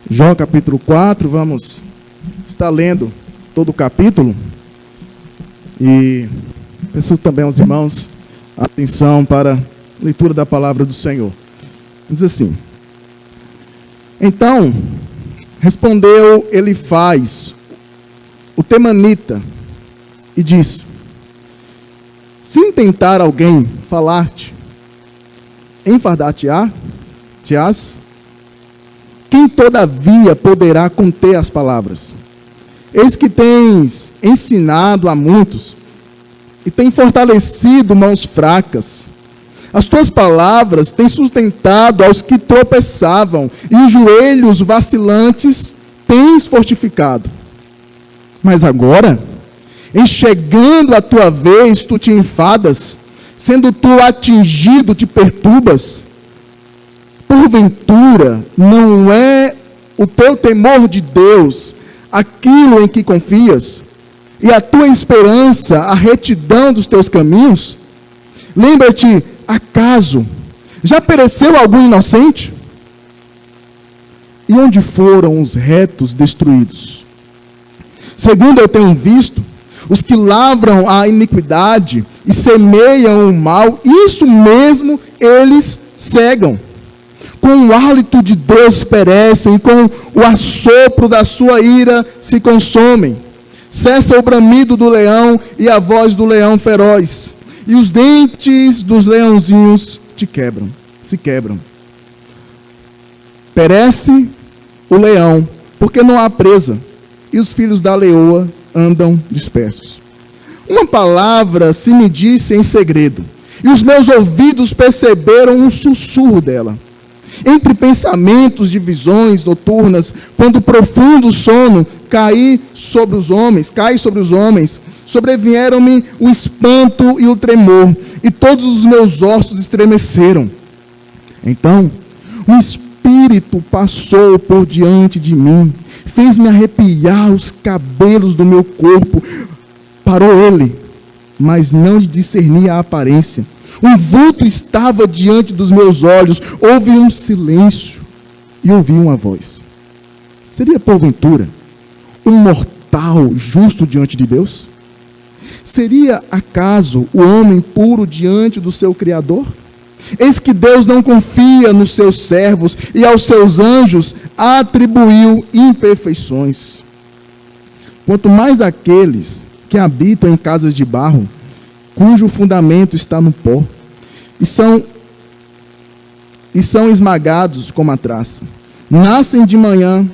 Jó capítulo 4, vamos estar lendo todo o capítulo. E peço também aos irmãos atenção para a leitura da palavra do Senhor. Diz assim: Então respondeu Elifaz, o temanita, e disse: Se intentar alguém falar-te, enfardar-te-ás? Quem todavia poderá conter as palavras? Eis que tens ensinado a muitos, e tem fortalecido mãos fracas. As tuas palavras têm sustentado aos que tropeçavam, e os joelhos vacilantes tens fortificado. Mas agora, em chegando a tua vez, tu te enfadas, sendo tu atingido, te perturbas. Porventura, não é o teu temor de Deus aquilo em que confias, e a tua esperança a retidão dos teus caminhos? Lembra-te, acaso já pereceu algum inocente? E onde foram os retos destruídos? Segundo eu tenho visto, os que lavram a iniquidade e semeiam o mal, isso mesmo eles cegam. Com o hálito de Deus perecem, e com o assopro da sua ira se consomem. Cessa o bramido do leão e a voz do leão feroz, e os dentes dos leãozinhos se quebram. Perece o leão, porque não há presa, e os filhos da leoa andam dispersos. Uma palavra se me disse em segredo, e os meus ouvidos perceberam um sussurro dela. Entre pensamentos de visões noturnas, quando o profundo sono cai sobre os homens, sobrevieram-me o espanto e o tremor, e todos os meus ossos estremeceram. Então, um espírito passou por diante de mim, fez-me arrepiar os cabelos do meu corpo. Parou ele, mas não lhe discerni a aparência. Um vulto estava diante dos meus olhos, houve um silêncio e ouvi uma voz. Seria porventura um mortal justo diante de Deus? Seria acaso o homem puro diante do seu Criador? Eis que Deus não confia nos seus servos, e aos seus anjos atribuiu imperfeições. Quanto mais aqueles que habitam em casas de barro, cujo fundamento está no pó, e são esmagados como a traça. Nascem de manhã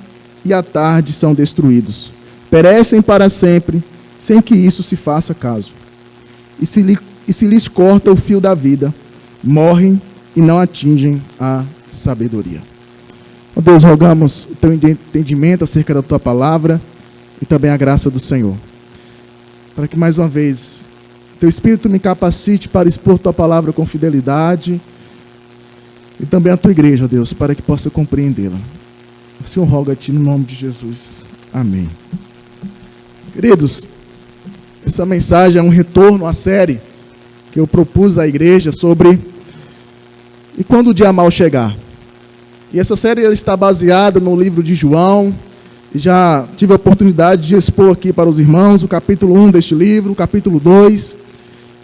e à tarde são destruídos. Perecem para sempre, sem que isso se faça caso. E se lhes corta o fio da vida, morrem e não atingem a sabedoria. Ó Deus, rogamos o teu entendimento acerca da tua palavra e também a graça do Senhor, para que mais uma vez teu Espírito me capacite para expor tua palavra com fidelidade, e também a tua igreja, Deus, para que possa compreendê-la. O Senhor roga a ti no nome de Jesus. Amém. Queridos, essa mensagem é um retorno à série que eu propus à igreja sobre "E quando o dia mau chegar?". E essa série ela está baseada no livro de João, e já tive a oportunidade de expor aqui para os irmãos o capítulo 1 deste livro, o capítulo 2,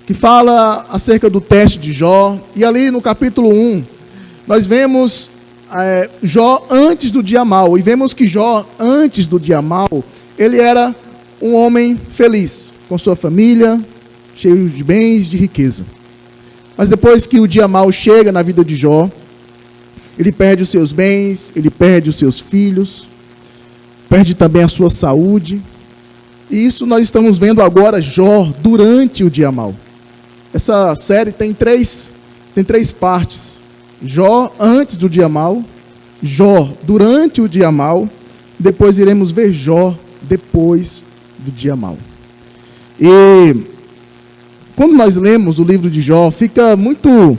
que fala acerca do teste de Jó. E ali no capítulo 1, nós vemos Jó antes do dia mau, e vemos que Jó, antes do dia mau, ele era um homem feliz, com sua família, cheio de bens, de riqueza. Mas depois que o dia mau chega na vida de Jó, ele perde os seus bens, ele perde os seus filhos, perde também a sua saúde. E isso nós estamos vendo agora Jó durante o dia mau. Essa série tem três partes: Jó antes do dia mau, Jó durante o dia mau, depois iremos ver Jó depois do dia mau. E quando nós lemos o livro de Jó, fica muito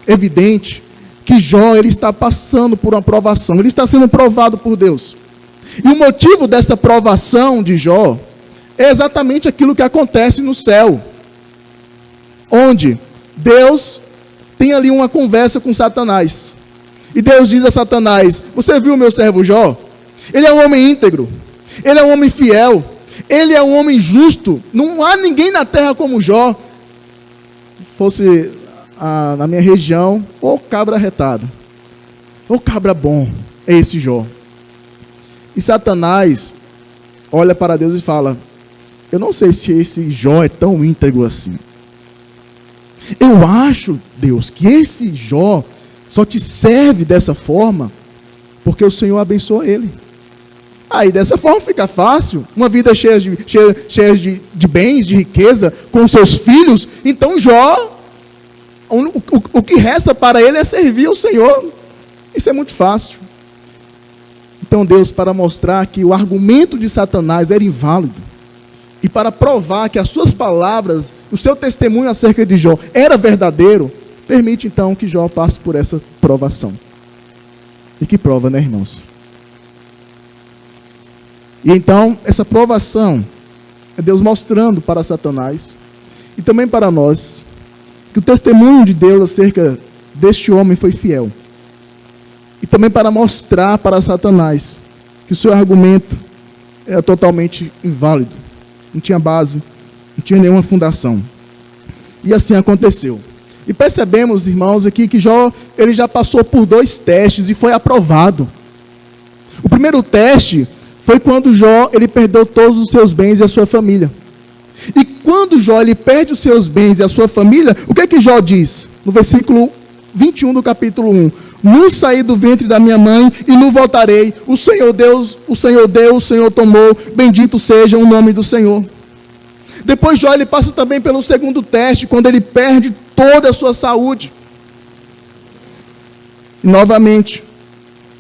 evidente que Jó ele está passando por uma provação, ele está sendo provado por Deus. E o motivo dessa provação de Jó é exatamente aquilo que acontece no céu, onde Deus tem ali uma conversa com Satanás. E Deus diz a Satanás: você viu o meu servo Jó? Ele é um homem íntegro, ele é um homem fiel, ele é um homem justo. Não há ninguém na terra como Jó. Fosse na minha região, ou cabra retado, ou cabra bom, é esse Jó. E Satanás olha para Deus e fala: eu não sei se esse Jó é tão íntegro assim. Eu acho, Deus, que esse Jó só te serve dessa forma porque o Senhor abençoa ele. Aí dessa forma fica fácil, uma vida cheia de bens, de riqueza, com seus filhos. Então Jó, o que resta para ele é servir ao Senhor. Isso é muito fácil. Então Deus, para mostrar que o argumento de Satanás era inválido, e para provar que as suas palavras, o seu testemunho acerca de Jó era verdadeiro, permite então que Jó passe por essa provação. E que prova, né, irmãos? E então, essa provação é Deus mostrando para Satanás e também para nós que o testemunho de Deus acerca deste homem foi fiel. E também para mostrar para Satanás que o seu argumento era totalmente inválido, não tinha base, não tinha nenhuma fundação. E assim aconteceu. E percebemos, irmãos, aqui que Jó, ele já passou por 2 testes e foi aprovado. O primeiro teste foi quando Jó, ele perdeu todos os seus bens e a sua família. E quando Jó, ele perde os seus bens e a sua família, o que é que Jó diz? No versículo 21 do capítulo 1. Não saí do ventre da minha mãe e não voltarei. O Senhor Deus, o Senhor deu, o Senhor tomou. Bendito seja o nome do Senhor. Depois Jó, ele passa também pelo segundo teste, quando ele perde toda a sua saúde. E novamente,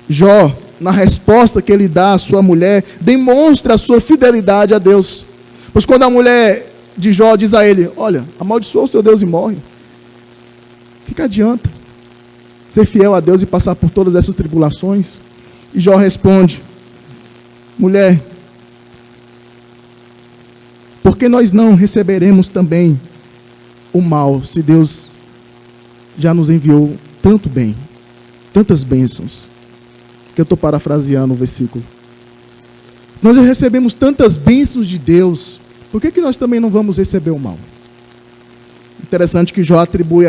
Jó, na resposta que ele dá à sua mulher, demonstra a sua fidelidade a Deus. Pois quando a mulher de Jó diz a ele: olha, amaldiçoa o seu Deus e morre. O que adianta ser fiel a Deus e passar por todas essas tribulações? E Jó responde: mulher, por que nós não receberemos também o mal, se Deus já nos enviou tanto bem, tantas bênçãos? Que eu estou parafraseando o versículo. Se nós já recebemos tantas bênçãos de Deus, por que nós também não vamos receber o mal? Interessante que Jó atribui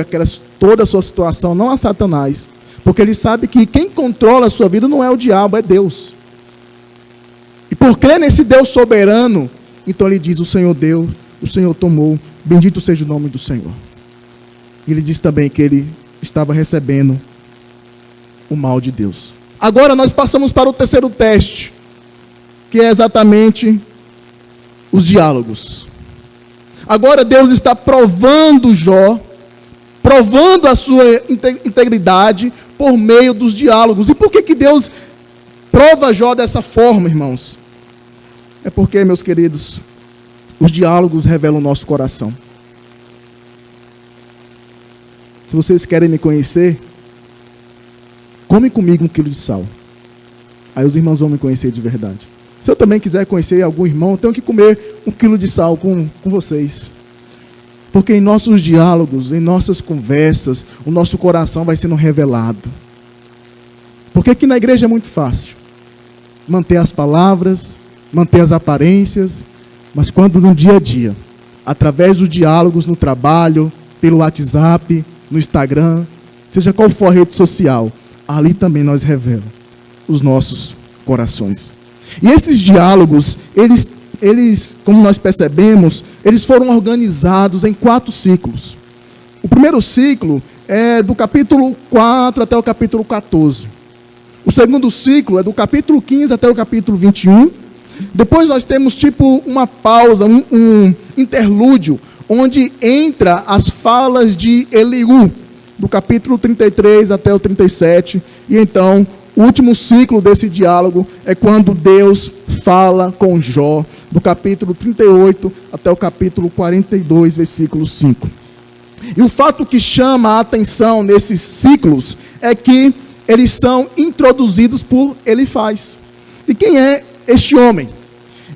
toda a sua situação não a Satanás, porque ele sabe que quem controla a sua vida não é o diabo, é Deus. E por crer nesse Deus soberano, então ele diz: o Senhor deu, o Senhor tomou, bendito seja o nome do Senhor. E ele diz também que ele estava recebendo o mal de Deus. Agora nós passamos para o terceiro teste, que é exatamente os diálogos. Agora Deus está provando Jó, provando a sua integridade por meio dos diálogos. E por que Deus prova Jó dessa forma, irmãos? É porque, meus queridos, os diálogos revelam o nosso coração. Se vocês querem me conhecer, come comigo 1 quilo de sal. Aí os irmãos vão me conhecer de verdade. Se eu também quiser conhecer algum irmão, eu tenho que comer 1 quilo de sal com vocês. Porque em nossos diálogos, em nossas conversas, o nosso coração vai sendo revelado. Porque aqui na igreja é muito fácil manter as palavras, manter as aparências, mas quando no dia a dia, através dos diálogos no trabalho, pelo WhatsApp, no Instagram, seja qual for a rede social, ali também nós revelamos os nossos corações. E esses diálogos, eles, como nós percebemos, eles foram organizados em 4 ciclos. O primeiro ciclo é do capítulo 4 até o capítulo 14. O segundo ciclo é do capítulo 15 até o capítulo 21. Depois nós temos tipo uma pausa, um interlúdio, onde entra as falas de Eliú, do capítulo 33 até o 37, e então o último ciclo desse diálogo é quando Deus fala com Jó, do capítulo 38 até o capítulo 42, versículo 5. E o fato que chama a atenção nesses ciclos é que eles são introduzidos por Elifaz. E quem é este homem?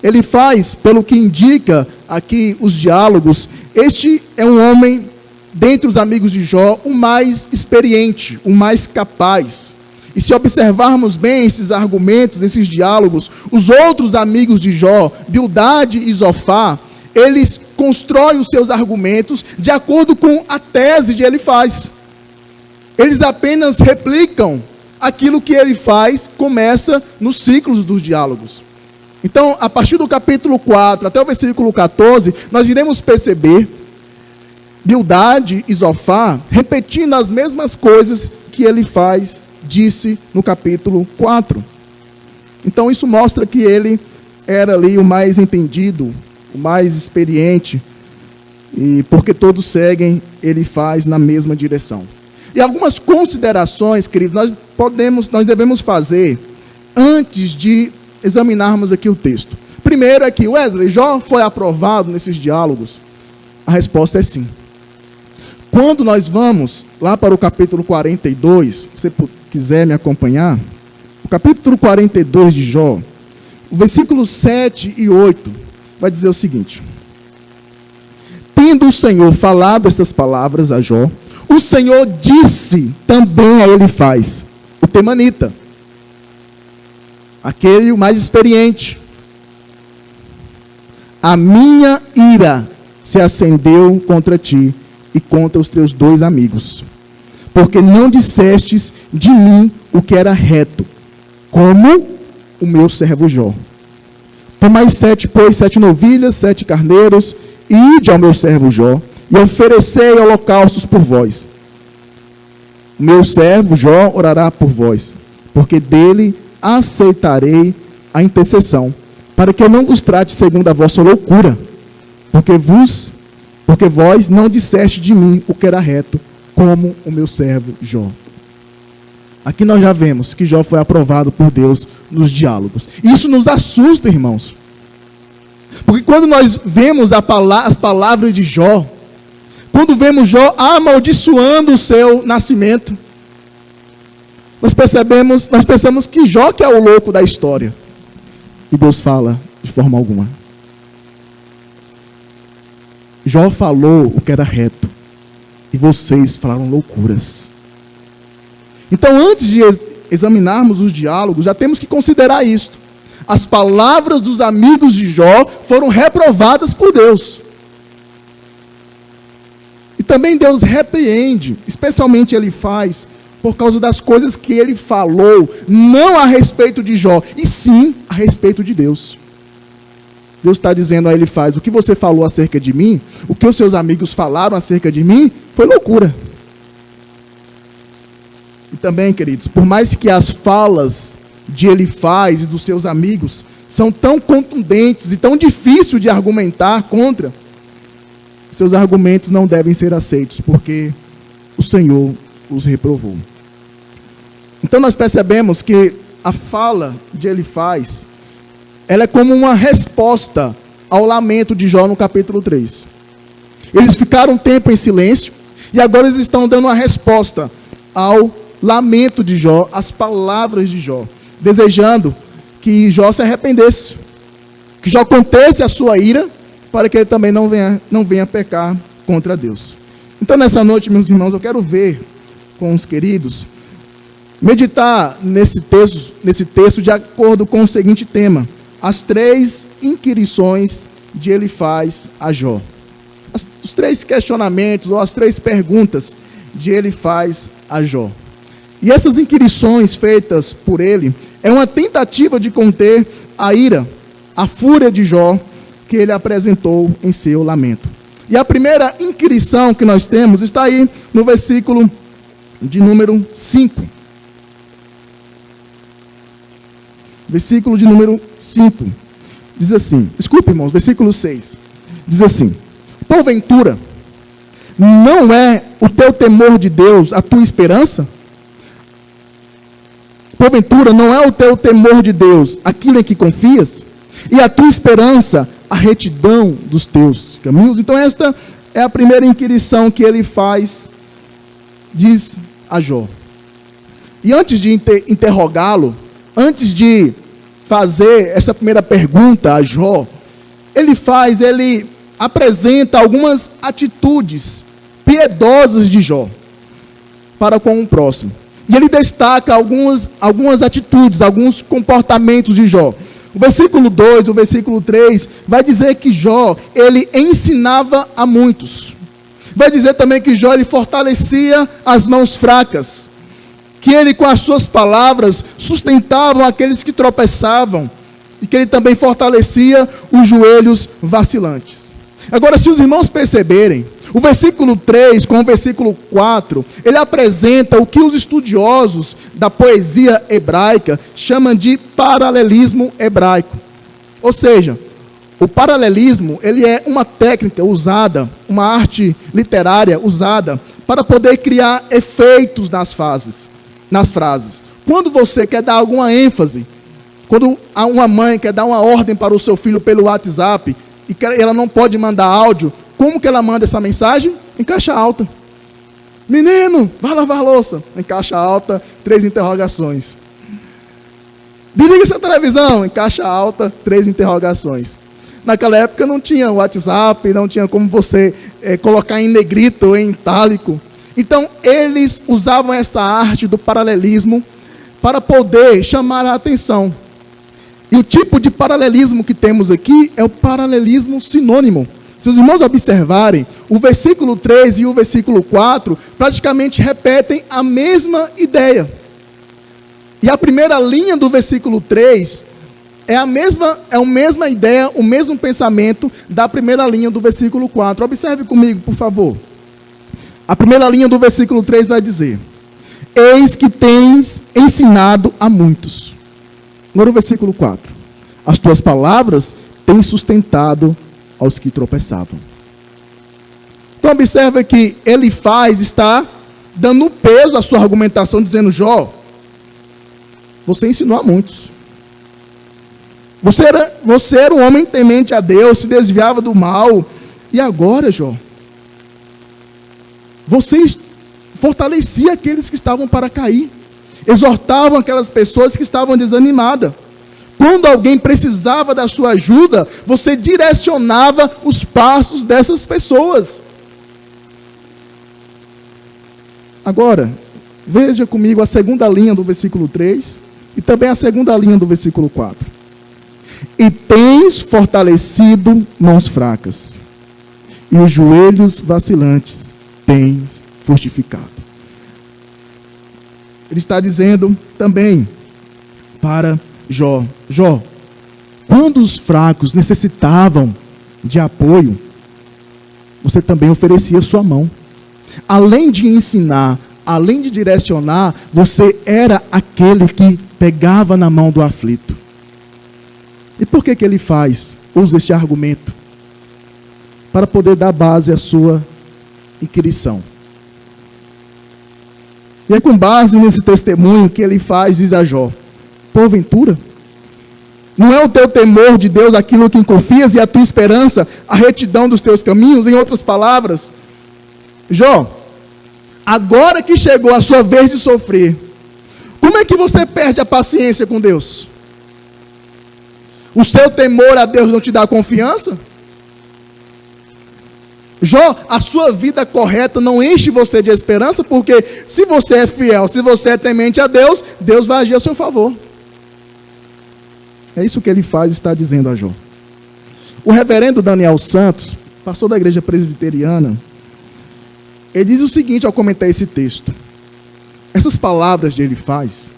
Elifaz, pelo que indica aqui os diálogos, este é um homem, dentre os amigos de Jó, o mais experiente, o mais capaz. E se observarmos bem esses argumentos, esses diálogos, os outros amigos de Jó, Bildade e Zofar, eles constroem os seus argumentos de acordo com a tese de Elifaz. Eles apenas replicam aquilo que Elifaz começa nos ciclos dos diálogos. Então, a partir do capítulo 4 até o versículo 14, nós iremos perceber Bildade e Zofar repetindo as mesmas coisas que Elifaz disse no capítulo 4. Então, isso mostra que ele era ali o mais entendido, o mais experiente, e porque todos seguem Elifaz na mesma direção. E algumas considerações, queridos, nós devemos fazer antes de examinarmos aqui o texto. Primeiro é que, Wesley, Jó foi aprovado nesses diálogos? A resposta é sim. Quando nós vamos lá para o capítulo 42, se você quiser me acompanhar, o capítulo 42 de Jó, o versículos 7 e 8, vai dizer o seguinte: tendo o Senhor falado estas palavras a Jó, o Senhor disse também a Elifaz, o temanita, aquele o mais experiente: a minha ira se acendeu contra ti e contra os teus dois amigos, porque não dissestes de mim o que era reto, como o meu servo Jó. Tomai 7 novilhas, 7 carneiros, e ide ao meu servo Jó, e oferecei holocaustos por vós. O meu servo Jó orará por vós, porque dele aceitarei a intercessão, para que eu não vos trate segundo a vossa loucura, porque vós não disseste de mim o que era reto, como o meu servo Jó. Aqui nós já vemos que Jó foi aprovado por Deus nos diálogos. Isso nos assusta, irmãos. Porque quando nós vemos as palavras de Jó, quando vemos Jó amaldiçoando o seu nascimento, nós pensamos que Jó que é o louco da história. E Deus fala de forma alguma. Jó falou o que era reto, e vocês falaram loucuras. Então, antes de examinarmos os diálogos, já temos que considerar isto. As palavras dos amigos de Jó foram reprovadas por Deus. E também Deus repreende, especialmente Elifaz, por causa das coisas que ele falou, não a respeito de Jó, e sim a respeito de Deus. Deus está dizendo a Elifaz: o que você falou acerca de mim, o que os seus amigos falaram acerca de mim, foi loucura. E também, queridos, por mais que as falas de Elifaz e dos seus amigos são tão contundentes e tão difíceis de argumentar contra, seus argumentos não devem ser aceitos, porque o Senhor os reprovou. Então nós percebemos que a fala de Elifaz, ela é como uma resposta ao lamento de Jó no capítulo 3. Eles ficaram um tempo em silêncio, e agora eles estão dando uma resposta ao lamento de Jó, às palavras de Jó, desejando que Jó se arrependesse, que Jó contesse a sua ira, para que ele também não venha pecar contra Deus. Então nessa noite, meus irmãos, eu quero ver com os queridos, meditar nesse texto de acordo com o seguinte tema: as 3 inquirições de Elifaz a Jó. Os 3 questionamentos, ou as 3 perguntas de Elifaz a Jó. E essas inquirições feitas por ele, é uma tentativa de conter a ira, a fúria de Jó, que ele apresentou em seu lamento. E a primeira inquirição que nós temos está aí no versículo de número 5. Versículo de número 5. Diz assim, desculpe, irmãos, versículo 6. Diz assim: porventura, não é o teu temor de Deus a tua esperança? Porventura, não é o teu temor de Deus aquilo em que confias? E a tua esperança, a retidão dos teus caminhos? Então esta é a primeira inquirição que ele faz, diz a Jó. E antes de interrogá-lo, antes de fazer essa primeira pergunta a Jó, ele apresenta algumas atitudes piedosas de Jó para com o próximo. E ele destaca algumas atitudes, alguns comportamentos de Jó. O versículo 2, o versículo 3, vai dizer que Jó, ele ensinava a muitos. Vai dizer também que Jó, ele fortalecia as mãos fracas. Que ele, com as suas palavras, sustentava aqueles que tropeçavam. E que ele também fortalecia os joelhos vacilantes. Agora, se os irmãos perceberem, o versículo 3 com o versículo 4, ele apresenta o que os estudiosos da poesia hebraica chamam de paralelismo hebraico. Ou seja, o paralelismo, ele é uma técnica usada, uma arte literária usada para poder criar efeitos nas frases. Quando você quer dar alguma ênfase, quando uma mãe quer dar uma ordem para o seu filho pelo WhatsApp e ela não pode mandar áudio, como que ela manda essa mensagem? Em caixa alta. Menino, vai lavar a louça. Em caixa alta, 3 interrogações. Desliga essa televisão. Em caixa alta, 3 interrogações. Naquela época não tinha WhatsApp, não tinha como você colocar em negrito ou em itálico. Então, eles usavam essa arte do paralelismo para poder chamar a atenção. E o tipo de paralelismo que temos aqui é o paralelismo sinônimo. Se os irmãos observarem, o versículo 3 e o versículo 4 praticamente repetem a mesma ideia. E a primeira linha do versículo 3 é a mesma ideia, o mesmo pensamento da primeira linha do versículo 4. Observe comigo, por favor. A primeira linha do versículo 3 vai dizer: eis que tens ensinado a muitos. Agora o versículo 4. As tuas palavras têm sustentado aos que tropeçavam. Então observa que Elifaz está dando peso à sua argumentação, dizendo: Jó, você ensinou a muitos. Você era um homem temente a Deus, se desviava do mal. E agora, Jó, você fortalecia aqueles que estavam para cair. Exortavam aquelas pessoas que estavam desanimadas. Quando alguém precisava da sua ajuda, você direcionava os passos dessas pessoas. Agora, veja comigo a segunda linha do versículo 3 e também a segunda linha do versículo 4. E tens fortalecido mãos fracas, e os joelhos vacilantes tens fortificado. Ele está dizendo também para Jó: Jó, quando os fracos necessitavam de apoio, você também oferecia sua mão. Além de ensinar, além de direcionar, você era aquele que pegava na mão do aflito. E por que ele usa este argumento? Para poder dar base à sua inquirição. E é com base nesse testemunho que ele diz a Jó: porventura, não é o teu temor de Deus aquilo que confias e a tua esperança, a retidão dos teus caminhos? Em outras palavras, Jó, agora que chegou a sua vez de sofrer, como é que você perde a paciência com Deus? O seu temor a Deus não te dá confiança? Jó, a sua vida correta não enche você de esperança, porque se você é fiel, se você é temente a Deus, Deus vai agir a seu favor. É isso que ele está dizendo a Jó. O reverendo Daniel Santos, pastor da igreja presbiteriana, ele diz o seguinte ao comentar esse texto: essas palavras de Elifaz,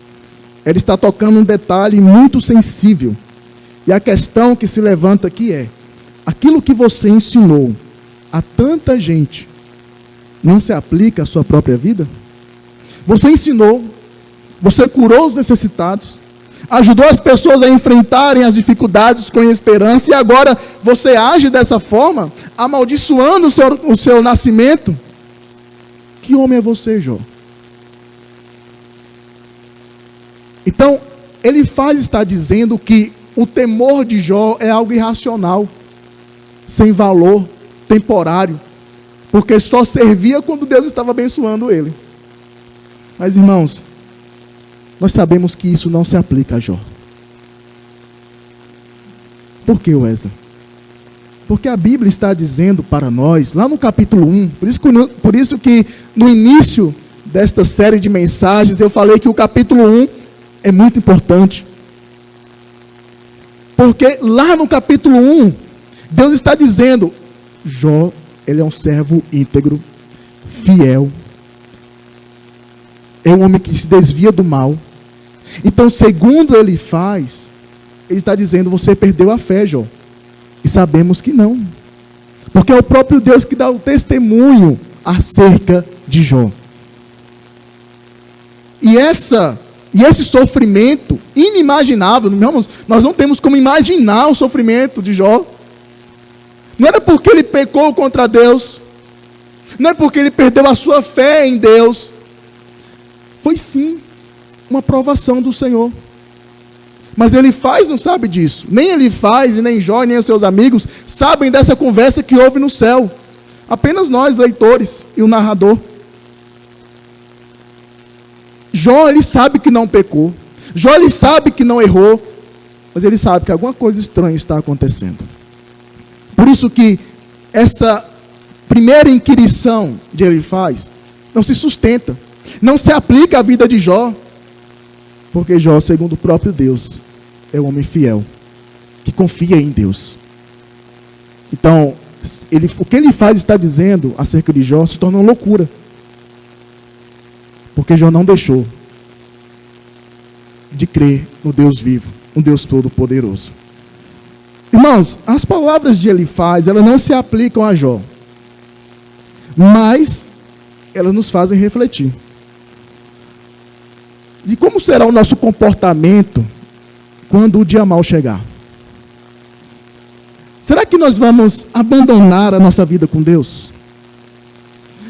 ele está tocando um detalhe muito sensível, e a questão que se levanta aqui é: aquilo que você ensinou a tanta gente não se aplica à sua própria vida? Você ensinou, você curou os necessitados, ajudou as pessoas a enfrentarem as dificuldades com esperança, e agora você age dessa forma, amaldiçoando o seu nascimento? Que homem é você, Jó? Então, ele está dizendo que o temor de Jó é algo irracional, sem valor, temporário, porque só servia quando Deus estava abençoando ele. Mas, irmãos, nós sabemos que isso não se aplica a Jó. Por que, Wesley? Porque a Bíblia está dizendo para nós, lá no capítulo 1, por isso que no início desta série de mensagens, eu falei que o capítulo 1 é muito importante. Porque lá no capítulo 1, Deus está dizendo, Jó, ele é um servo íntegro, fiel, é um homem que se desvia do mal. Então, segundo ele faz, ele está dizendo, você perdeu a fé, Jó. E sabemos que não. Porque é o próprio Deus que dá o testemunho acerca de Jó. E esse sofrimento inimaginável, nós não temos como imaginar o sofrimento de Jó. Não era porque ele pecou contra Deus, não é porque ele perdeu a sua fé em Deus. Foi sim uma provação do Senhor. Mas ele faz, não sabe disso. Nem ele faz, e nem Jó, nem os seus amigos sabem dessa conversa que houve no céu. Apenas nós, leitores, e o narrador. Jó, ele sabe que não pecou. Jó, ele sabe que não errou. Mas ele sabe que alguma coisa estranha está acontecendo. Por isso que essa primeira inquirição de Elifaz não se sustenta. Não se aplica à vida de Jó. Porque Jó, segundo o próprio Deus, é um homem fiel, que confia em Deus. Então, o que ele faz está dizendo acerca de Jó se torna uma loucura. Porque Jó não deixou de crer no Deus vivo, um Deus todo-poderoso. Irmãos, as palavras de Elifaz, elas não se aplicam a Jó, mas elas nos fazem refletir. De como será o nosso comportamento quando o dia mau chegar? Será que nós vamos abandonar a nossa vida com Deus?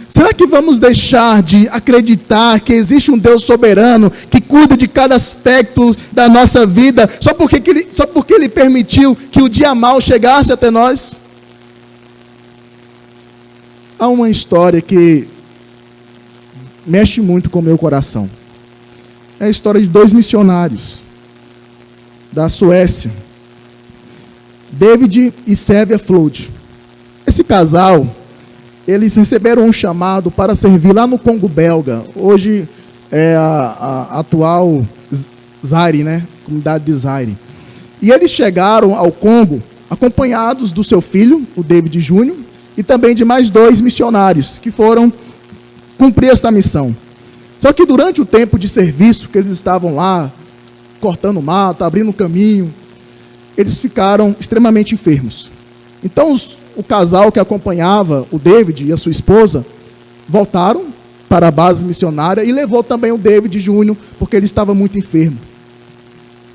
Será que vamos deixar de acreditar que existe um Deus soberano que cuida de cada aspecto da nossa vida só porque Ele permitiu que o dia mau chegasse até nós? Há uma história que mexe muito com o meu coração. É a história de 2 missionários da Suécia, David e Sylvia Flood. Esse casal, eles receberam um chamado para servir lá no Congo belga. Hoje é a atual Zaire, né? Comunidade de Zaire. E eles chegaram ao Congo acompanhados do seu filho, o David Júnior, e também de mais 2 missionários que foram cumprir essa missão. Só que durante o tempo de serviço que eles estavam lá, cortando mato, abrindo caminho, eles ficaram extremamente enfermos. Então o casal que acompanhava o David e a sua esposa voltaram para a base missionária e levou também o David Júnior, porque ele estava muito enfermo.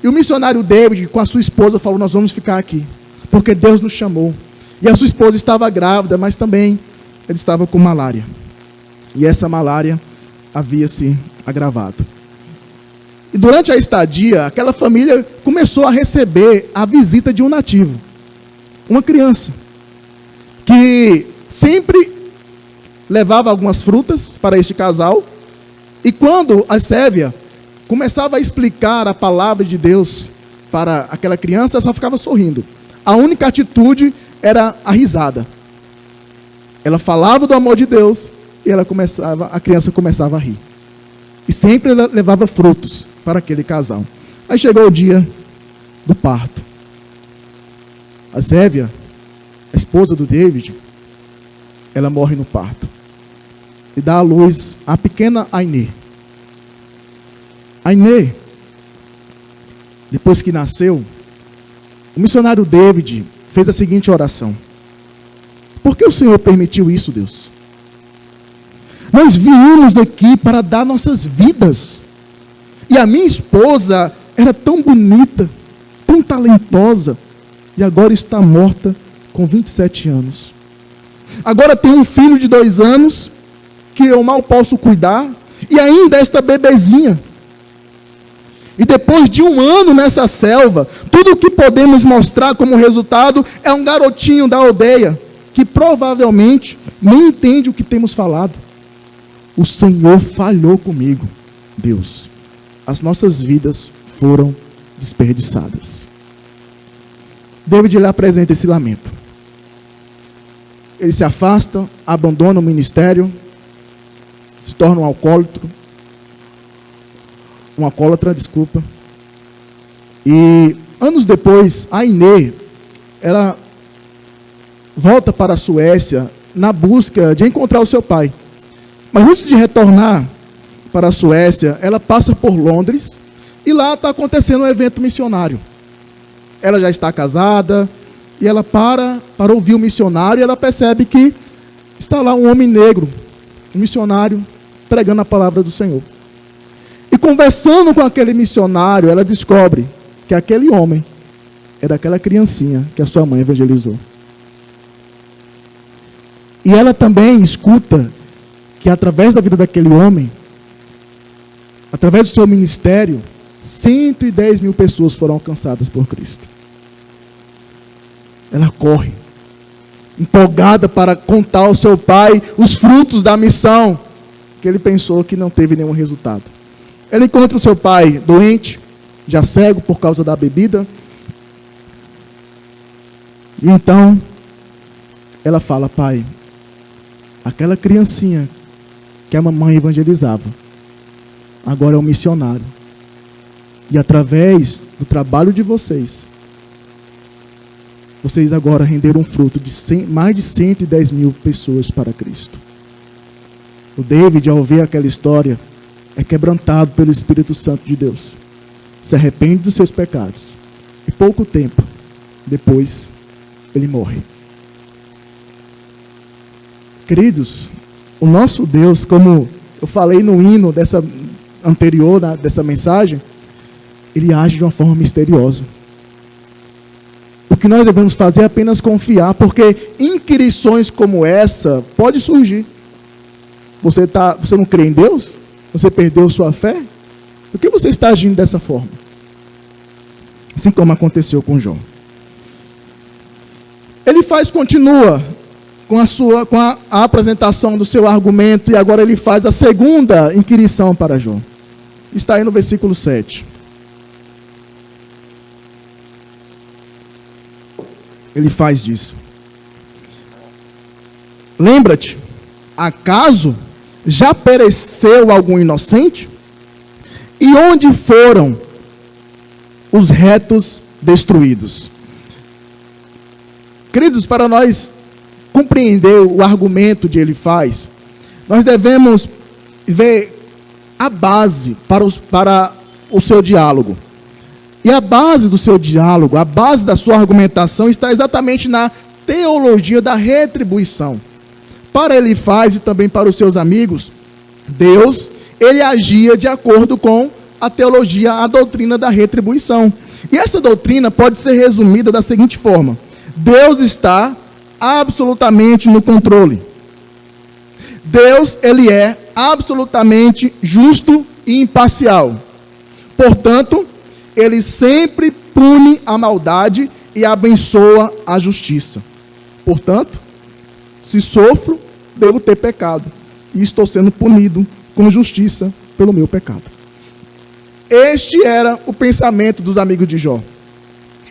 E o missionário David com a sua esposa falou, nós vamos ficar aqui, porque Deus nos chamou. E a sua esposa estava grávida, mas também ele estava com malária. E essa malária havia se agravado. E durante a estadia, aquela família começou a receber a visita de um nativo, uma criança, que sempre levava algumas frutas para este casal, e quando a Sylvia começava a explicar a palavra de Deus para aquela criança, ela só ficava sorrindo. A única atitude era a risada. Ela falava do amor de Deus, e a criança começava a rir. E sempre ela levava frutos para aquele casal. Aí chegou o dia do parto. A Sylvia, a esposa do David, ela morre no parto. E dá à luz a pequena Ainê. Ainê, depois que nasceu, o missionário David fez a seguinte oração. Por que o Senhor permitiu isso, Deus? Nós viemos aqui para dar nossas vidas. E a minha esposa era tão bonita, tão talentosa, e agora está morta com 27 anos. Agora tem um filho de 2 anos, que eu mal posso cuidar, e ainda esta bebezinha. E depois de 1 ano nessa selva, tudo o que podemos mostrar como resultado é um garotinho da aldeia, que provavelmente nem entende o que temos falado. O Senhor falhou comigo, Deus. As nossas vidas foram desperdiçadas. David lhe apresenta esse lamento. Ele se afasta, abandona o ministério, se torna um alcoólatra, desculpa. E anos depois, a Inê, ela volta para a Suécia na busca de encontrar o seu pai. Mas antes de retornar para a Suécia, ela passa por Londres e lá está acontecendo um evento missionário. Ela já está casada e ela para ouvir o missionário e ela percebe que está lá um homem negro, um missionário, pregando a palavra do Senhor. E conversando com aquele missionário, ela descobre que aquele homem era aquela criancinha que a sua mãe evangelizou. E ela também escuta que através da vida daquele homem, através do seu ministério, 110 mil pessoas foram alcançadas por Cristo. Ela corre, empolgada para contar ao seu pai os frutos da missão, que ele pensou que não teve nenhum resultado. Ela encontra o seu pai doente, já cego por causa da bebida. E então, ela fala: pai, aquela criancinha que a mamãe evangelizava, agora é um missionário. E através do trabalho de vocês agora renderam um fruto de mais de 110 mil pessoas para Cristo. O David, ao ver aquela história, é quebrantado pelo Espírito Santo de Deus. Se arrepende dos seus pecados. E pouco tempo depois, ele morre. Queridos, o nosso Deus, como eu falei no hino anterior, dessa mensagem, ele age de uma forma misteriosa. O que nós devemos fazer é apenas confiar, porque inquirições como essa podem surgir. Você não crê em Deus? Você perdeu sua fé? Por que você está agindo dessa forma? Assim como aconteceu com Jó. Ele continua com a apresentação do seu argumento, e agora ele faz a segunda inquirição para Jó. Está aí no versículo 7. Ele faz disso. Lembra-te, acaso já pereceu algum inocente? E onde foram os retos destruídos? Queridos, para nós compreender o argumento que ele faz, nós devemos ver a base para o seu diálogo. E a base do seu diálogo, a base da sua argumentação está exatamente na teologia da retribuição. Para Elifaz e também para os seus amigos, Deus, ele agia de acordo com a teologia, a doutrina da retribuição. E essa doutrina pode ser resumida da seguinte forma: Deus está absolutamente no controle. Deus, ele é absolutamente justo e imparcial. Portanto, ele sempre pune a maldade e abençoa a justiça. Portanto, se sofro, devo ter pecado, e estou sendo punido com justiça pelo meu pecado. Este era o pensamento dos amigos de Jó.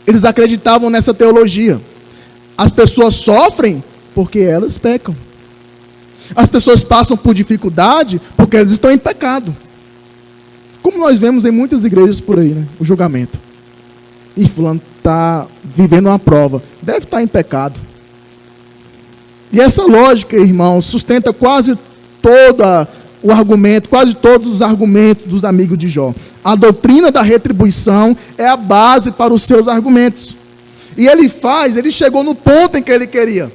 Eles acreditavam nessa teologia. As pessoas sofrem porque elas pecam. As pessoas passam por dificuldade porque elas estão em pecado. Como nós vemos em muitas igrejas por aí, né? O julgamento. E fulano está vivendo uma prova. Deve estar em pecado. E essa lógica, irmãos, sustenta quase todos os argumentos dos amigos de Jó. A doutrina da retribuição é a base para os seus argumentos. E ele chegou no ponto em que ele queria.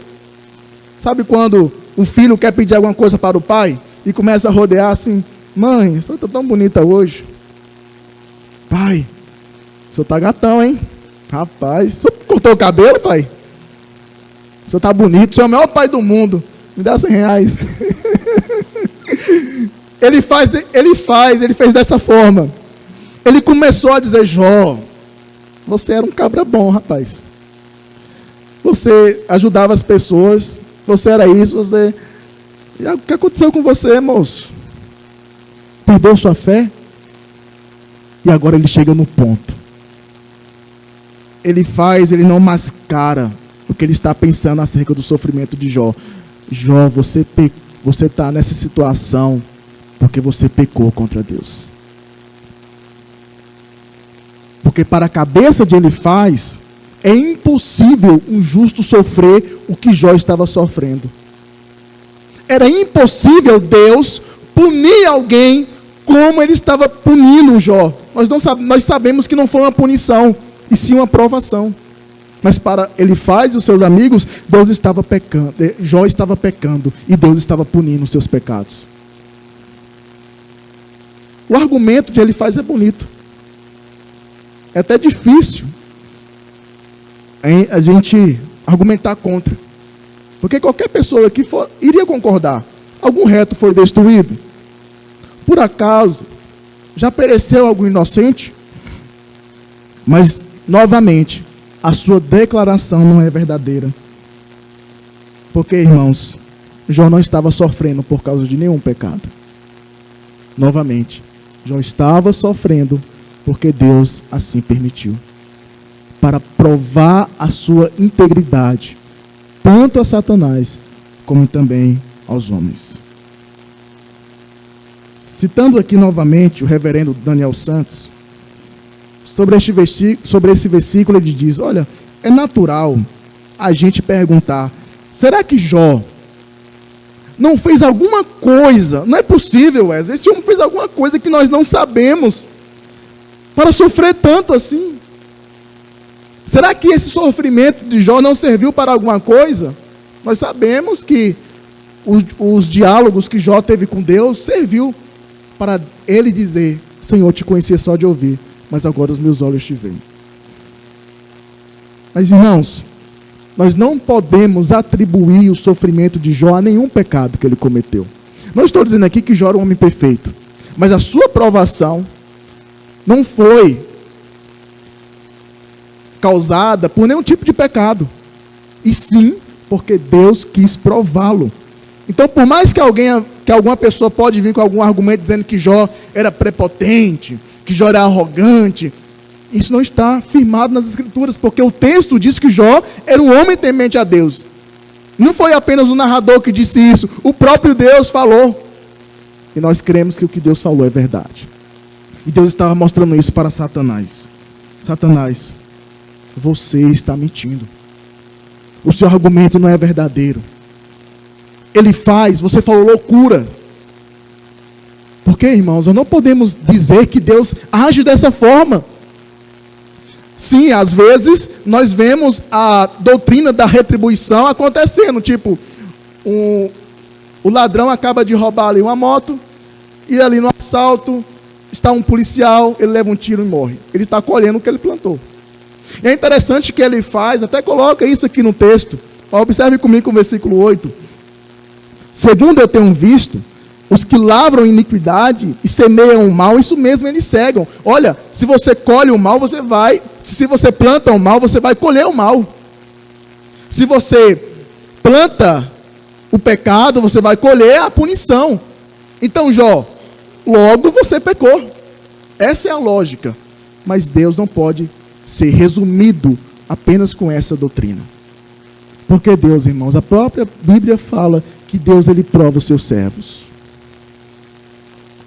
Sabe quando o filho quer pedir alguma coisa para o pai e começa a rodear assim: mãe, você está tão bonita hoje. Pai, o senhor está gatão, hein? Rapaz, o senhor cortou o cabelo, pai? O senhor está bonito, o senhor é o maior pai do mundo. Me dá 100 reais. Ele fez dessa forma. Ele começou a dizer: Jó, você era um cabra bom, rapaz. Você ajudava as pessoas, você era isso, você... E o que aconteceu com você, moço? Perdeu sua fé? E agora ele chega no ponto. Ele não mascara o que ele está pensando acerca do sofrimento de Jó. Jó, você está nessa situação Porque você pecou contra Deus. Porque para a cabeça de Elifaz, é impossível um justo sofrer o que Jó estava sofrendo. Era impossível Deus punir alguém como ele estava punindo Jó. Nós sabemos que não foi uma punição, e sim uma provação. Mas para Elifaz e os seus amigos, Deus estava pecando, Jó estava pecando, e Deus estava punindo os seus pecados. O argumento de Elifaz é bonito. É até difícil a gente argumentar contra. Porque qualquer pessoa aqui iria concordar. Algum reto foi destruído? Por acaso, já pereceu algum inocente? Mas, novamente, a sua declaração não é verdadeira. Porque, irmãos, Jó não estava sofrendo por causa de nenhum pecado. Novamente, Jó estava sofrendo porque Deus assim permitiu. Para provar a sua integridade, tanto a Satanás, como também aos homens. Citando aqui novamente o reverendo Daniel Santos, sobre esse versículo ele diz, olha, é natural a gente perguntar, será que Jó não fez alguma coisa? Não é possível, Wesley, esse homem fez alguma coisa que nós não sabemos, para sofrer tanto assim. Será que esse sofrimento de Jó não serviu para alguma coisa? Nós sabemos que os diálogos que Jó teve com Deus serviu para ele dizer, Senhor, te conhecia só de ouvir, mas agora os meus olhos te veem. Mas, irmãos, nós não podemos atribuir o sofrimento de Jó a nenhum pecado que ele cometeu. Não estou dizendo aqui que Jó era um homem perfeito, mas a sua provação não foi causada por nenhum tipo de pecado, e sim porque Deus quis prová-lo. Então, por mais que alguma pessoa pode vir com algum argumento dizendo que Jó era prepotente, que Jó era arrogante, isso não está firmado nas Escrituras, porque o texto diz que Jó era um homem temente a Deus. Não foi apenas o narrador que disse isso, o próprio Deus falou. E nós cremos que o que Deus falou é verdade. E Deus estava mostrando isso para Satanás. Satanás, você está mentindo. O seu argumento não é verdadeiro. Você falou loucura. Porque, irmãos, nós não podemos dizer que Deus age dessa forma. Sim, às vezes nós vemos a doutrina da retribuição acontecendo. Tipo, o ladrão acaba de roubar ali uma moto, e ali no assalto está um policial, ele leva um tiro e morre. Ele está colhendo o que ele plantou. E é interessante que ele faz, até coloca isso aqui no texto. Observe comigo o versículo 8. Segundo eu tenho visto, os que lavram iniquidade e semeiam o mal, isso mesmo eles cegam. Olha, se você colhe o mal, se você planta o mal, você vai colher o mal. Se você planta o pecado, você vai colher a punição. Então, Jó, logo você pecou. Essa é a lógica. Mas Deus não pode ser resumido apenas com essa doutrina. Porque Deus, irmãos, a própria Bíblia fala que Deus, ele prova os seus servos.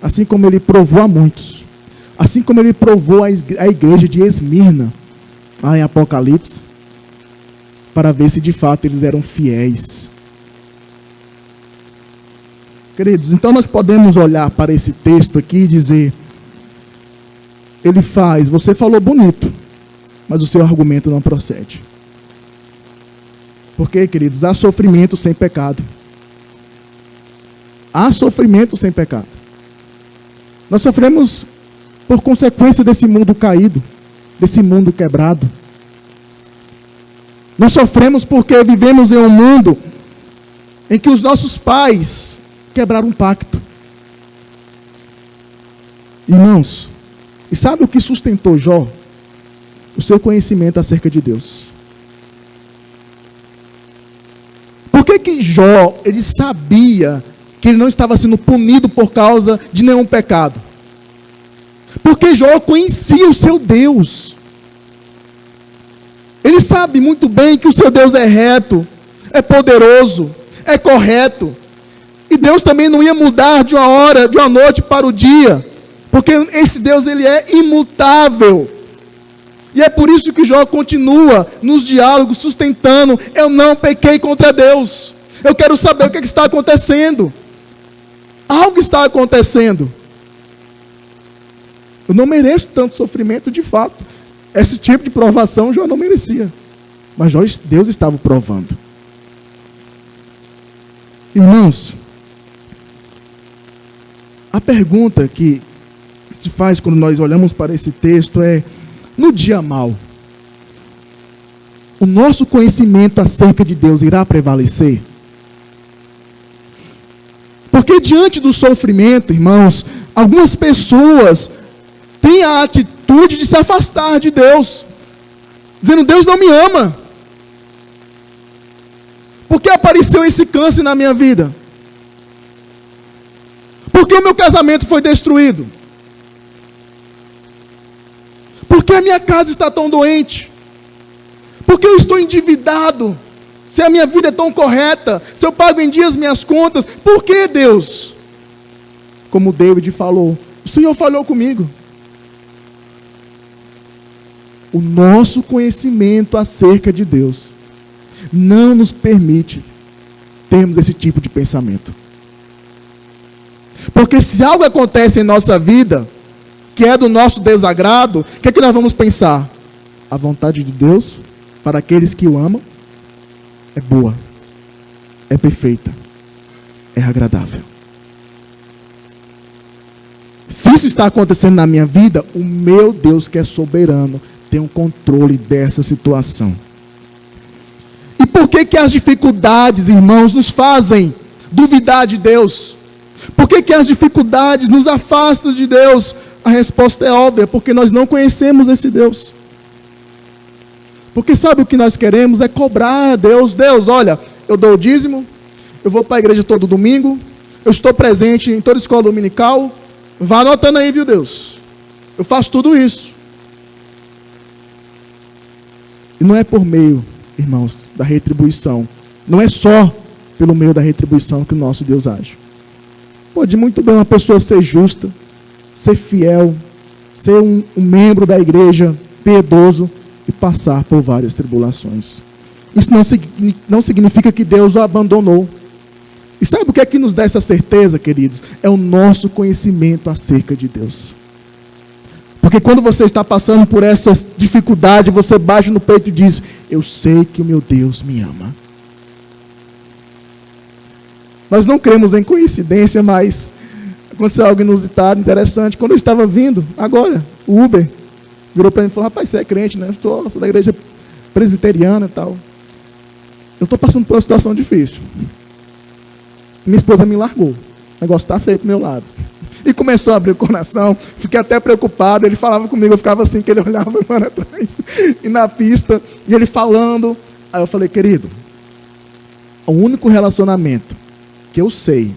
Assim como ele provou a muitos. Assim como ele provou a igreja de Esmirna, lá em Apocalipse, para ver se de fato eles eram fiéis. Queridos, então nós podemos olhar para esse texto aqui e dizer, você falou bonito, mas o seu argumento não procede. Porque, queridos, há sofrimento sem pecado. Há sofrimento sem pecado. Nós sofremos por consequência desse mundo caído, desse mundo quebrado. Nós sofremos porque vivemos em um mundo em que os nossos pais quebraram um pacto. Irmãos, e sabe o que sustentou Jó? O seu conhecimento acerca de Deus. Por que Jó, ele sabia que ele não estava sendo punido por causa de nenhum pecado? Porque Jó conhecia o seu Deus. Ele sabe muito bem que o seu Deus é reto, é poderoso, é correto. E Deus também não ia mudar de uma hora, de uma noite para o dia. Porque esse Deus, ele é imutável. E é por isso que Jó continua nos diálogos sustentando: eu não pequei contra Deus. Eu quero saber o que está acontecendo. Algo está acontecendo. Eu não mereço tanto sofrimento, de fato. Esse tipo de provação Jó não merecia. Mas Deus estava provando. Irmãos, a pergunta que se faz quando nós olhamos para esse texto é: no dia mau, o nosso conhecimento acerca de Deus irá prevalecer? Porque diante do sofrimento, irmãos, algumas pessoas têm a atitude de se afastar de Deus, dizendo: Deus não me ama. Por que apareceu esse câncer na minha vida? Por que o meu casamento foi destruído? Por que a minha casa está tão doente? Por que eu estou endividado? Se a minha vida é tão correta, se eu pago em dia as minhas contas, por que, Deus? Como David falou, o Senhor falhou comigo. O nosso conhecimento acerca de Deus não nos permite termos esse tipo de pensamento. Porque se algo acontece em nossa vida, que é do nosso desagrado, o que é que nós vamos pensar? A vontade de Deus, para aqueles que o amam, é boa, é perfeita, é agradável. Se isso está acontecendo na minha vida, o meu Deus, que é soberano, tem um controle dessa situação. E por que as dificuldades, irmãos, nos fazem duvidar de Deus? Por que as dificuldades nos afastam de Deus? A resposta é óbvia: porque nós não conhecemos esse Deus. Porque sabe o que nós queremos? É cobrar a Deus. Deus, olha, eu dou o dízimo, eu vou para a igreja todo domingo, eu estou presente em toda escola dominical, vá anotando aí, viu, Deus? Eu faço tudo isso. E não é por meio, irmãos, da retribuição. Não é só pelo meio da retribuição que o nosso Deus age. Pode muito bem uma pessoa ser justa, ser fiel, ser um membro da igreja piedoso e passar por várias tribulações. Isso não significa que Deus o abandonou. E sabe o que é que nos dá essa certeza, queridos? É o nosso conhecimento acerca de Deus. Porque quando você está passando por essas dificuldades, você bate no peito e diz: eu sei que o meu Deus me ama. Nós não cremos em coincidência, mas aconteceu algo inusitado, interessante. Quando eu estava vindo, agora, o Uber virou para mim e falou: rapaz, você é crente, né? Sou da igreja presbiteriana e tal. Eu estou passando por uma situação difícil. Minha esposa me largou. O negócio está feio para o meu lado. E começou a abrir o coração. Fiquei até preocupado. Ele falava comigo, eu ficava assim, que ele olhava para trás. E na pista, e ele falando. Aí eu falei: querido, o único relacionamento que eu sei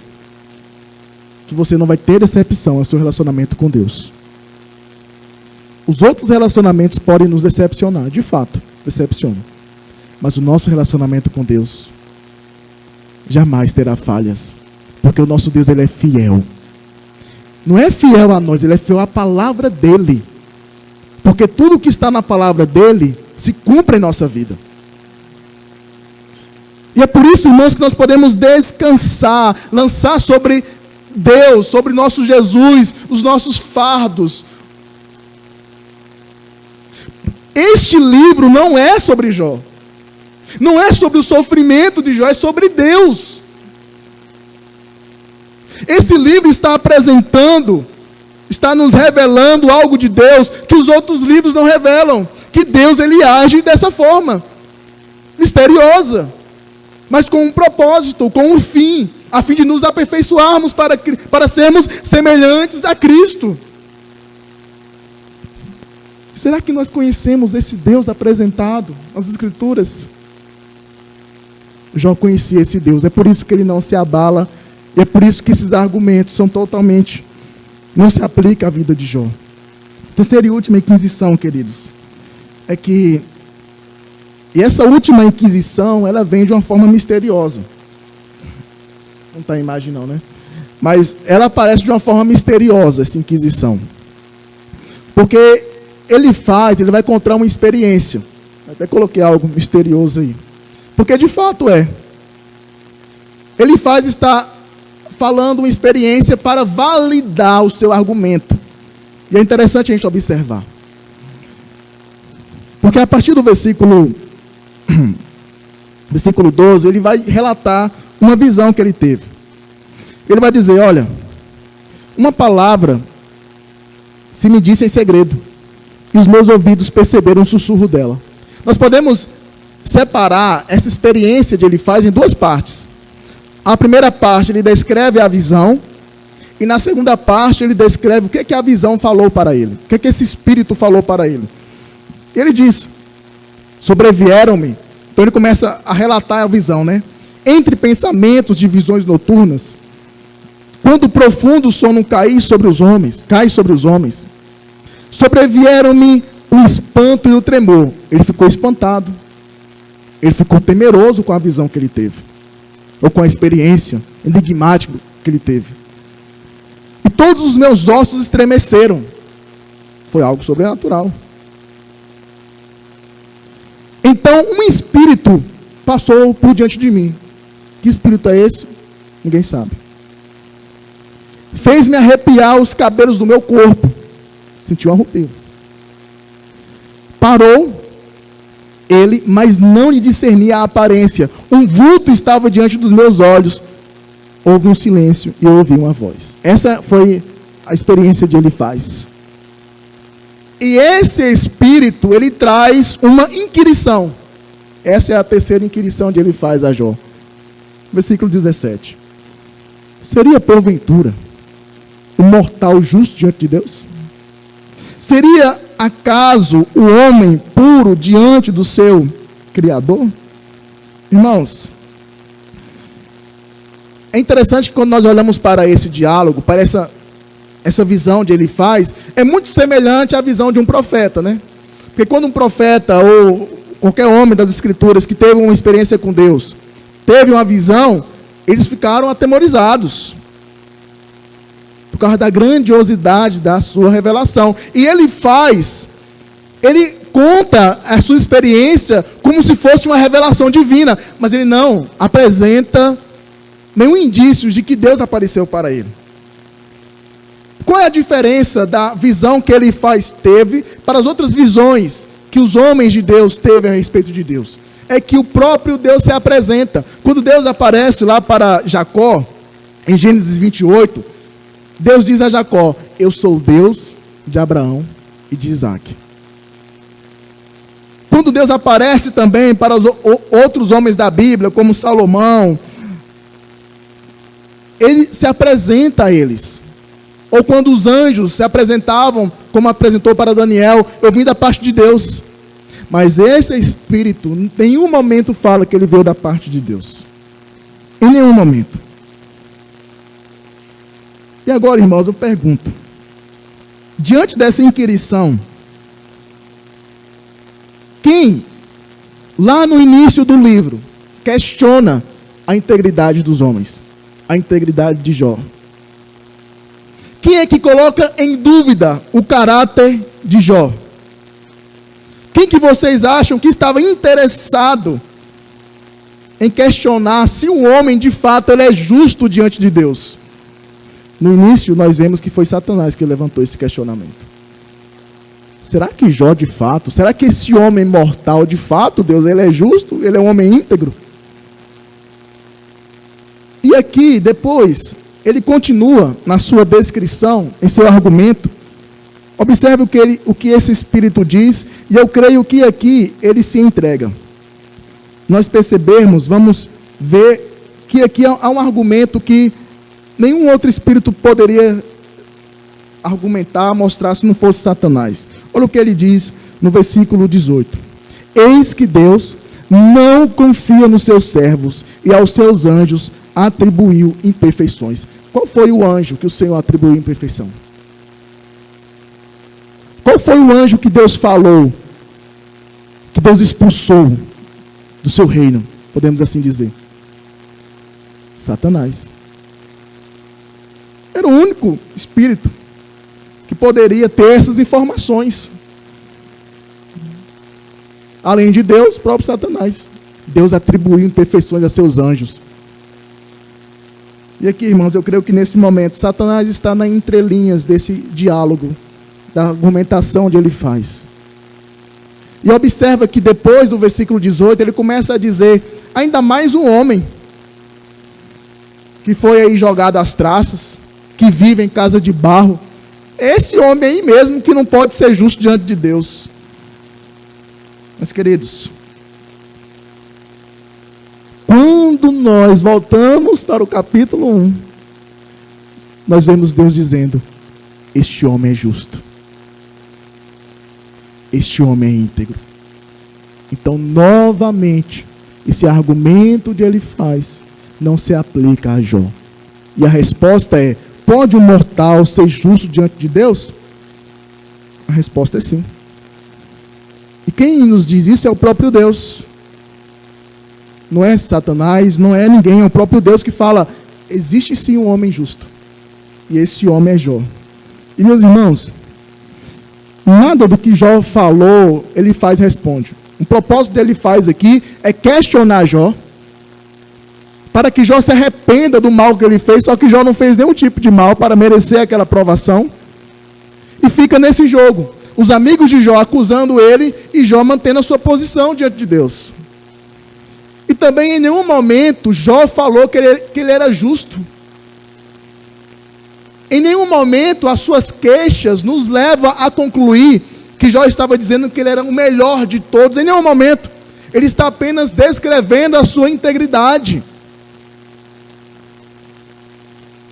que você não vai ter decepção é o seu relacionamento com Deus. Os outros relacionamentos podem nos decepcionar, de fato, decepcionam. Mas o nosso relacionamento com Deus jamais terá falhas, porque o nosso Deus, ele é fiel. Não é fiel a nós, ele é fiel à palavra dele. Porque tudo que está na palavra dele se cumpre em nossa vida. E é por isso, irmãos, que nós podemos descansar, lançar sobre Deus, sobre nosso Jesus, os nossos fardos. Este livro não é sobre Jó. Não é sobre o sofrimento de Jó, é sobre Deus. Esse livro está apresentando, está nos revelando algo de Deus que os outros livros não revelam. Que Deus, ele age dessa forma, misteriosa, mas com um propósito, com um fim, a fim de nos aperfeiçoarmos para sermos semelhantes a Cristo. Será que nós conhecemos esse Deus apresentado nas Escrituras? Jó conhecia esse Deus, é por isso que ele não se abala, e é por isso que esses argumentos são totalmente, não se aplica à vida de Jó. Terceira e última inquisição, queridos, é que, e essa última inquisição, ela vem de uma forma misteriosa. Não está a imagem não, né? Mas ela aparece de uma forma misteriosa, essa inquisição. Porque ele vai contar uma experiência. Até coloquei algo misterioso aí. Porque de fato é. Ele está falando uma experiência para validar o seu argumento. E é interessante a gente observar. Porque a partir do versículo 12, ele vai relatar uma visão que ele teve. Ele vai dizer, olha, uma palavra se me disse em segredo, e os meus ouvidos perceberam o sussurro dela. Nós podemos separar essa experiência de Elifaz em duas partes. A primeira parte, ele descreve a visão, e na segunda parte, ele descreve o que a visão falou para ele, o que esse espírito falou para ele. Ele diz, sobrevieram-me. Então ele começa a relatar a visão, né? Entre pensamentos de visões noturnas, quando o profundo sono cai sobre os homens, sobrevieram-me o espanto e o tremor. Ele ficou espantado. Ele ficou temeroso com a visão que ele teve, ou com a experiência enigmática que ele teve. E todos os meus ossos estremeceram. Foi algo sobrenatural. Então um espírito passou por diante de mim. Que espírito é esse? Ninguém sabe. Fez-me arrepiar os cabelos do meu corpo. Senti um arrepio. Parou ele, mas não lhe discernia a aparência. Um vulto estava diante dos meus olhos. Houve um silêncio e eu ouvi uma voz. Essa foi a experiência de Elifaz. E esse espírito, ele traz uma inquirição. Essa é a terceira inquirição de Elifaz a Jó. Versículo 17. Seria porventura o mortal justo diante de Deus? Seria acaso o homem puro diante do seu Criador? Irmãos, é interessante que quando nós olhamos para esse diálogo, para essa visão de Elifaz, é muito semelhante à visão de um profeta, né? Porque quando um profeta ou qualquer homem das Escrituras que teve uma experiência com Deus, teve uma visão, eles ficaram atemorizados por causa da grandiosidade da sua revelação. E ele conta a sua experiência como se fosse uma revelação divina, mas ele não apresenta nenhum indício de que Deus apareceu para ele. Qual é a diferença da visão que Elifaz teve para as outras visões que os homens de Deus teve a respeito de Deus? É que o próprio Deus se apresenta. Quando Deus aparece lá para Jacó, em Gênesis 28, Deus diz a Jacó, eu sou o Deus de Abraão e de Isaac. Quando Deus aparece também para os outros homens da Bíblia, como Salomão, ele se apresenta a eles. Ou quando os anjos se apresentavam, como apresentou para Daniel, eu vim da parte de Deus. Mas esse espírito, em nenhum momento fala que ele veio da parte de Deus. Em nenhum momento. E agora, irmãos, eu pergunto. Diante dessa inquirição, quem, lá no início do livro, questiona a integridade dos homens? A integridade de Jó? Quem é que coloca em dúvida o caráter de Jó? Quem que vocês acham que estava interessado em questionar se um homem de fato ele é justo diante de Deus? No início nós vemos que foi Satanás que levantou esse questionamento. Será que Jó de fato, será que esse homem mortal de fato, Deus, ele é justo? Ele é um homem íntegro? E aqui depois ele continua na sua descrição, em seu argumento. Observe o que esse espírito diz, e eu creio que aqui ele se entrega. Se nós percebermos, vamos ver que aqui há um argumento que nenhum outro espírito poderia argumentar, mostrar se não fosse Satanás. Olha o que ele diz no versículo 18. Eis que Deus não confia nos seus servos e aos seus anjos atribuiu imperfeições. Qual foi o anjo que o Senhor atribuiu imperfeição? Qual foi o anjo que Deus falou, que Deus expulsou do seu reino, podemos assim dizer? Satanás. Era o único espírito que poderia ter essas informações. Além de Deus, próprio Satanás. Deus atribuiu imperfeições a seus anjos. E aqui, irmãos, eu creio que nesse momento, Satanás está nas entrelinhas desse diálogo, da argumentação onde ele faz. E observa que depois do versículo 18, ele começa a dizer, ainda mais um homem, que foi aí jogado às traças, que vive em casa de barro. Esse homem aí mesmo que não pode ser justo diante de Deus. Mas, queridos, quando nós voltamos para o capítulo 1, nós vemos Deus dizendo, este homem é justo. Este homem é íntegro. Então, novamente, esse argumento que ele faz não se aplica a Jó. E a resposta é, pode um mortal ser justo diante de Deus? A resposta é sim. E quem nos diz isso é o próprio Deus. Não é Satanás, não é ninguém, é o próprio Deus que fala, existe sim um homem justo. E esse homem é Jó. E meus irmãos, nada do que Jó falou, ele faz e responde. O propósito dele faz aqui é questionar Jó, para que Jó se arrependa do mal que ele fez, só que Jó não fez nenhum tipo de mal para merecer aquela aprovação. E fica nesse jogo. Os amigos de Jó acusando ele e Jó mantendo a sua posição diante de Deus. E também em nenhum momento Jó falou que ele era justo. Em nenhum momento as suas queixas nos levam a concluir que Jó estava dizendo que ele era o melhor de todos. Em nenhum momento. Ele está apenas descrevendo a sua integridade.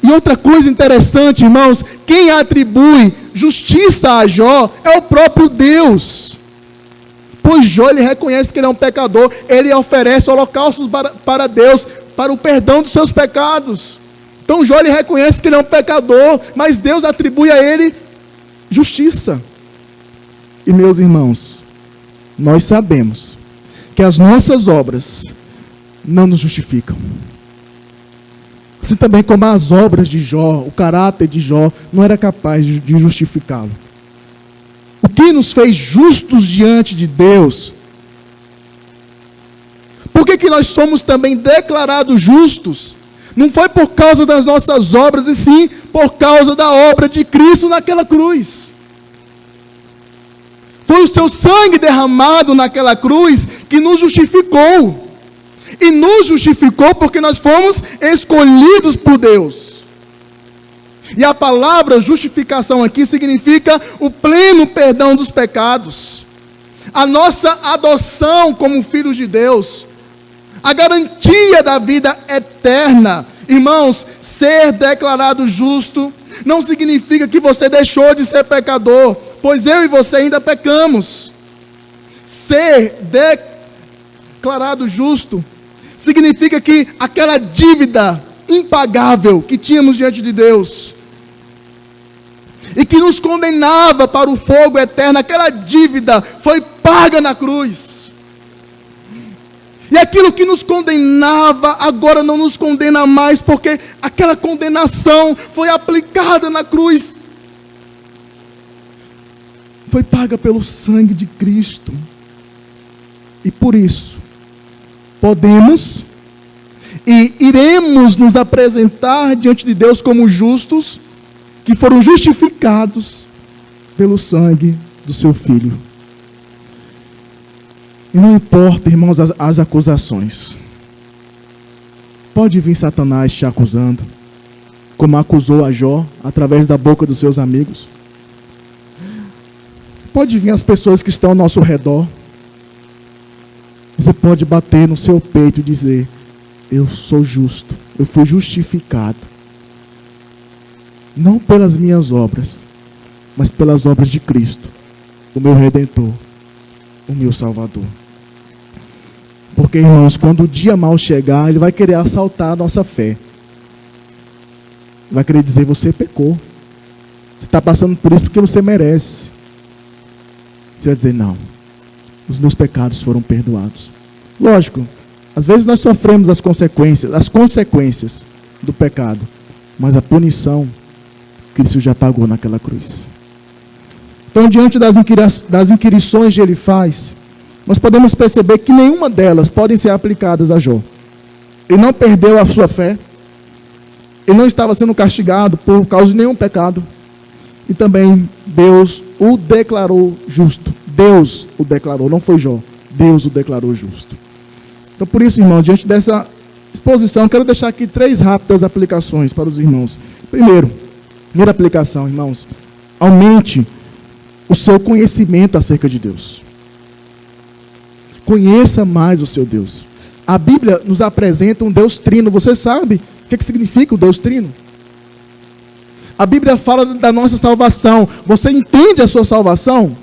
E outra coisa interessante, irmãos, quem atribui justiça a Jó é o próprio Deus. Pois Jó, ele reconhece que ele é um pecador, ele oferece holocaustos para Deus, para o perdão dos seus pecados. Então Jó, ele reconhece que ele é um pecador, mas Deus atribui a ele justiça. E meus irmãos, nós sabemos que as nossas obras não nos justificam. Assim também como as obras de Jó, o caráter de Jó, não era capaz de justificá-lo. O que nos fez justos diante de Deus? Por que nós somos também declarados justos? Não foi por causa das nossas obras, e sim por causa da obra de Cristo naquela cruz. Foi o seu sangue derramado naquela cruz que nos justificou. E nos justificou porque nós fomos escolhidos por Deus. E a palavra justificação aqui significa o pleno perdão dos pecados. A nossa adoção como filhos de Deus. A garantia da vida eterna. Irmãos, ser declarado justo não significa que você deixou de ser pecador, pois eu e você ainda pecamos. Ser declarado justo significa que aquela dívida impagável que tínhamos diante de Deus e que nos condenava para o fogo eterno, aquela dívida foi paga na cruz. E aquilo que nos condenava agora não nos condena mais, porque aquela condenação foi aplicada na cruz. Foi paga pelo sangue de Cristo. E por isso podemos e iremos nos apresentar diante de Deus como justos, que foram justificados pelo sangue do seu Filho. E não importa, irmãos, as acusações. Pode vir Satanás te acusando, como acusou a Jó, através da boca dos seus amigos. Pode vir as pessoas que estão ao nosso redor. Você pode bater no seu peito e dizer, eu sou justo, eu fui justificado. Não pelas minhas obras, mas pelas obras de Cristo, o meu Redentor, o meu Salvador. Porque, irmãos, quando o dia mau chegar, ele vai querer assaltar a nossa fé. Vai querer dizer, você pecou. Você está passando por isso porque você merece. Você vai dizer, não. Os meus pecados foram perdoados. Lógico, às vezes nós sofremos as consequências do pecado, mas a punição Cristo já pagou naquela cruz. Então, diante das inquirições de Elifaz, nós podemos perceber que nenhuma delas podem ser aplicadas a Jó. Ele não perdeu a sua fé, ele não estava sendo castigado por causa de nenhum pecado, e também Deus o declarou justo. Deus o declarou, não foi Jó, Deus o declarou justo. Então, por isso, irmão, diante dessa exposição, quero deixar aqui 3 rápidas aplicações para os irmãos. Primeira aplicação, irmãos, aumente o seu conhecimento acerca de Deus. Conheça mais o seu Deus. A Bíblia nos apresenta um Deus trino. Você sabe o que significa o Deus trino? A Bíblia fala da nossa salvação. Você entende a sua salvação?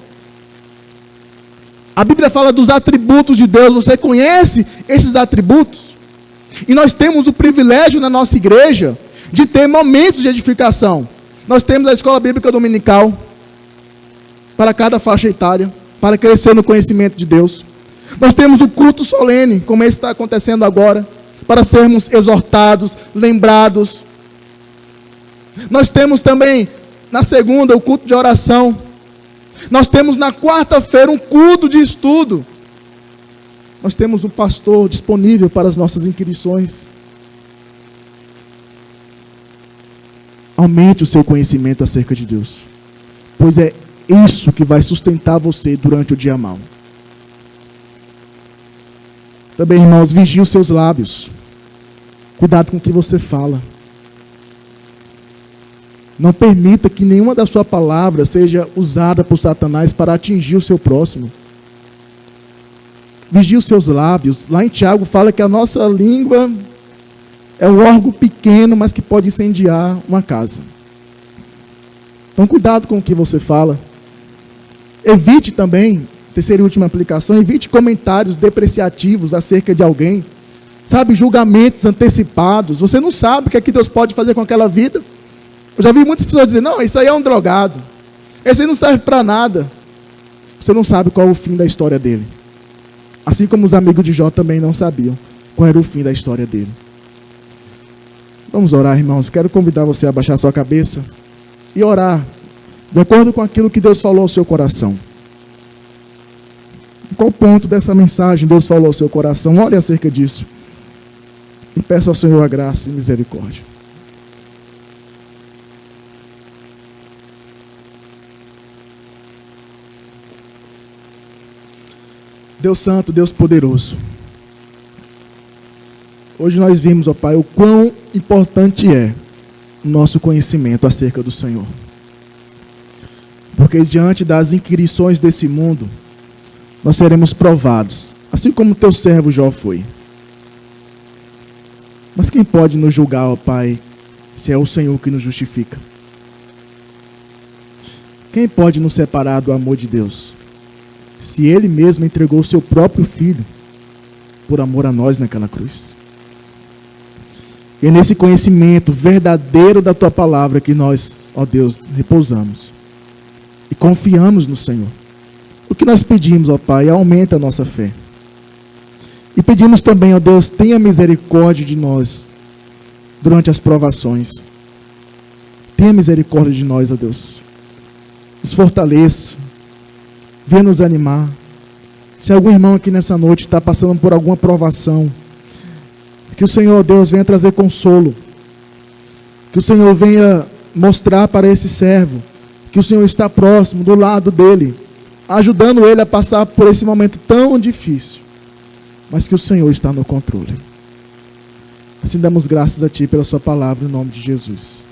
A Bíblia fala dos atributos de Deus. Você conhece esses atributos? E nós temos o privilégio na nossa igreja de ter momentos de edificação. Nós temos a escola bíblica dominical para cada faixa etária, para crescer no conhecimento de Deus. Nós temos o culto solene, como esse está acontecendo agora, para sermos exortados, lembrados. Nós temos também, na segunda, o culto de oração. Nós temos na quarta-feira um culto de estudo. Nós temos um pastor disponível para as nossas inquirições. Aumente o seu conhecimento acerca de Deus, pois é isso que vai sustentar você durante o dia mau. Também, irmãos, vigie os seus lábios. Cuidado com o que você fala. Não permita que nenhuma da sua palavra seja usada por Satanás para atingir o seu próximo. Vigie os seus lábios. Lá em Tiago fala que a nossa língua é um órgão pequeno, mas que pode incendiar uma casa. Então, cuidado com o que você fala. Evite também, terceira e última aplicação, evite comentários depreciativos acerca de alguém. Sabe, julgamentos antecipados. Você não sabe o que é que Deus pode fazer com aquela vida. Eu já vi muitas pessoas dizer, não, isso aí é um drogado. Esse aí não serve para nada. Você não sabe qual é o fim da história dele. Assim como os amigos de Jó também não sabiam qual era o fim da história dele. Vamos orar, irmãos. Quero convidar você a baixar sua cabeça e orar de acordo com aquilo que Deus falou ao seu coração. Em qual ponto dessa mensagem Deus falou ao seu coração? Ore acerca disso. E peça ao Senhor a graça e misericórdia. Deus Santo, Deus Poderoso. Hoje nós vimos, ó Pai, o quão importante é o nosso conhecimento acerca do Senhor. Porque diante das inquirições desse mundo, nós seremos provados, assim como teu servo Jó foi. Mas quem pode nos julgar, ó Pai, se é o Senhor que nos justifica? Quem pode nos separar do amor de Deus, se Ele mesmo entregou o seu próprio Filho por amor a nós naquela cruz? E é nesse conhecimento verdadeiro da Tua Palavra que nós, ó Deus, repousamos e confiamos no Senhor. O que nós pedimos, ó Pai, aumenta a nossa fé. E pedimos também, ó Deus, tenha misericórdia de nós durante as provações. Tenha misericórdia de nós, ó Deus. Nos fortaleça. Venha nos animar. Se algum irmão aqui nessa noite está passando por alguma provação, que o Senhor, Deus, venha trazer consolo. Que o Senhor venha mostrar para esse servo que o Senhor está próximo, do lado dele, ajudando ele a passar por esse momento tão difícil, mas que o Senhor está no controle. Assim damos graças a Ti pela Sua palavra, em nome de Jesus.